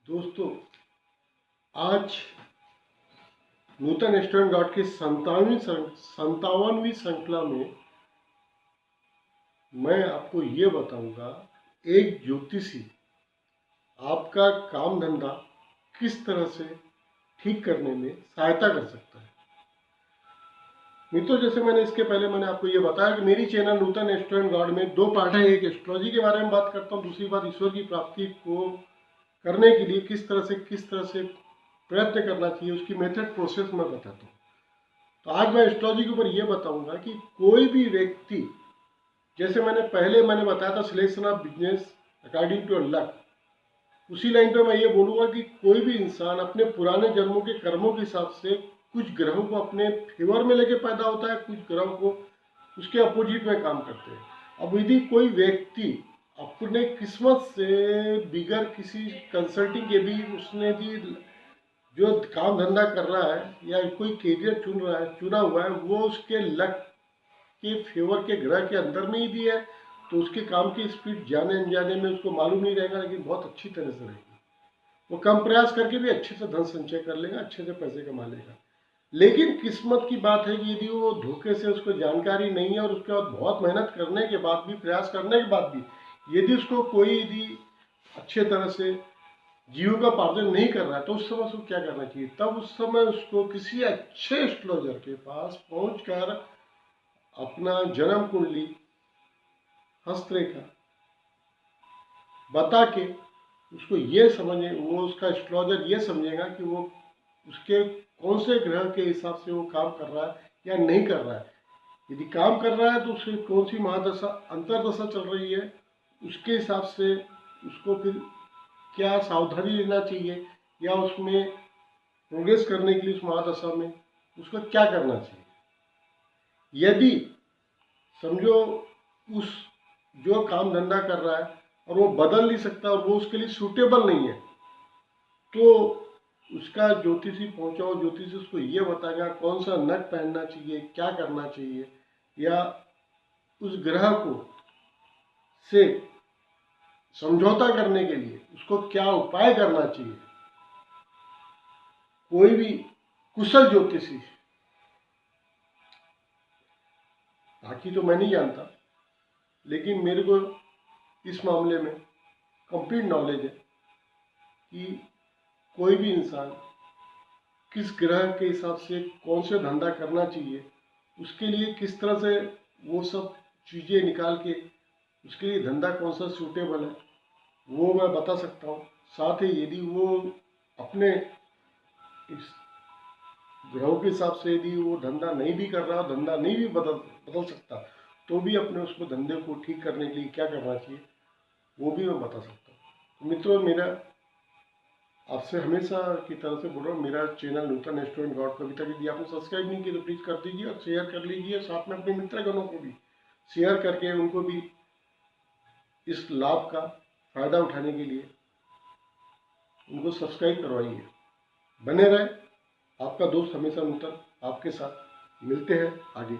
दोस्तों, आज नूतन student dot की 57वीं श्रृंखला में मैं आपको ये बताऊंगा एक ज्योतिषी आपका काम धंधा किस तरह से ठीक करने में सहायता कर सकता है। मित्रों, जैसे मैंने आपको ये बताया कि मेरी चैनल नूतन स्टूडेंट गॉड में दो पार्ट है। एक एस्ट्रोलॉजी के बारे में बात करता हूँ, दूसरी बात ईश्वर की प्राप्ति को करने के लिए किस तरह से प्रयत्न करना चाहिए, उसकी मेथड प्रोसेस मैं बताता हूँ। तो आज मैं एस्ट्रोलॉजी के ऊपर ये बताऊंगा कि कोई भी व्यक्ति, जैसे मैंने बताया था selection of business according to luck, उसी लाइन पे मैं ये बोलूँगा कि कोई भी इंसान अपने पुराने जन्मों के कर्मों के हिसाब से कुछ ग्रहों को अपने फेवर में लेके पैदा होता है, कुछ ग्रहों को उसके अपोजिट में काम करते हैं। अब यदि कोई व्यक्ति अपने किस्मत से बिगर किसी कंसल्टिंग के भी उसने भी जो काम धंधा कर रहा है या कोई कैरियर चुना हुआ है, वो उसके लक के फेवर के ग्रह के अंदर में ही भी है, तो उसके काम की स्पीड जाने अनजाने में उसको मालूम नहीं रहेगा, लेकिन बहुत अच्छी तरह से रहेगी। वो कम प्रयास करके भी अच्छे से धन संचय कर लेगा, अच्छे से पैसे कमा लेगा। लेकिन किस्मत की बात है कि यदि वो धोखे से उसको जानकारी नहीं है और उसके बाद बहुत मेहनत करने के बाद भी, प्रयास करने के बाद भी यदि उसको कोई यदि अच्छे तरह से जीविकोपार्जन नहीं कर रहा है, तो उस समय उसको क्या करना चाहिए? तब उस समय उसको किसी अच्छे एस्ट्रोलॉजर के पास पहुंचकर अपना जन्म कुंडली, हस्तरेखा बता के उसको ये समझे, वो उसका एस्ट्रोलॉजर ये समझेगा कि वो उसके कौन से ग्रह के हिसाब से वो काम कर रहा है या नहीं कर रहा है। यदि काम कर रहा है तो उसकी कौन सी महादशा अंतरदशा चल रही है, उसके हिसाब से उसको फिर क्या सावधानी लेना चाहिए, या उसमें प्रोग्रेस करने के लिए उस महादशा में उसको क्या करना चाहिए। यदि समझो उस जो काम धंधा कर रहा है और वो बदल नहीं सकता और वो उसके लिए सूटेबल नहीं है, तो उसका ज्योतिषी पहुंचाओ, ज्योतिषी उसको ये बताएगा कौन सा नग पहनना चाहिए, क्या करना चाहिए, या उस ग्रह को से समझौता करने के लिए उसको क्या उपाय करना चाहिए। कोई भी कुशल ज्योतिषी, बाकी तो मैं नहीं जानता, लेकिन मेरे को इस मामले में कंप्लीट नॉलेज है कि कोई भी इंसान किस ग्रह के हिसाब से कौन से धंधा करना चाहिए, उसके लिए किस तरह से वो सब चीज़ें निकाल के उसके लिए धंधा कौन सा सूटेबल है, वो मैं बता सकता हूँ। साथ ही यदि वो अपने इस ग्रहों के हिसाब से यदि वो धंधा नहीं भी कर रहा, धंधा नहीं भी बदल सकता, तो भी अपने उसको धंधे को ठीक करने के लिए क्या करना चाहिए, वो भी मैं बता सकता हूँ। तो मित्रों, मेरा आपसे हमेशा की तरह से बोल रहा हूँ, मेरा चैनल नूतन स्टूडेंट गॉड को अभी तक यदि आपने सब्सक्राइब नहीं किया तो प्लीज़ कर दीजिए और शेयर कर लीजिए, साथ में अपने मित्रगणों को भी शेयर करके उनको भी इस लाभ का फायदा उठाने के लिए उनको सब्सक्राइब करवाइए। बने रहे, आपका दोस्त हमेशा नूतन आपके साथ। मिलते हैं आगे।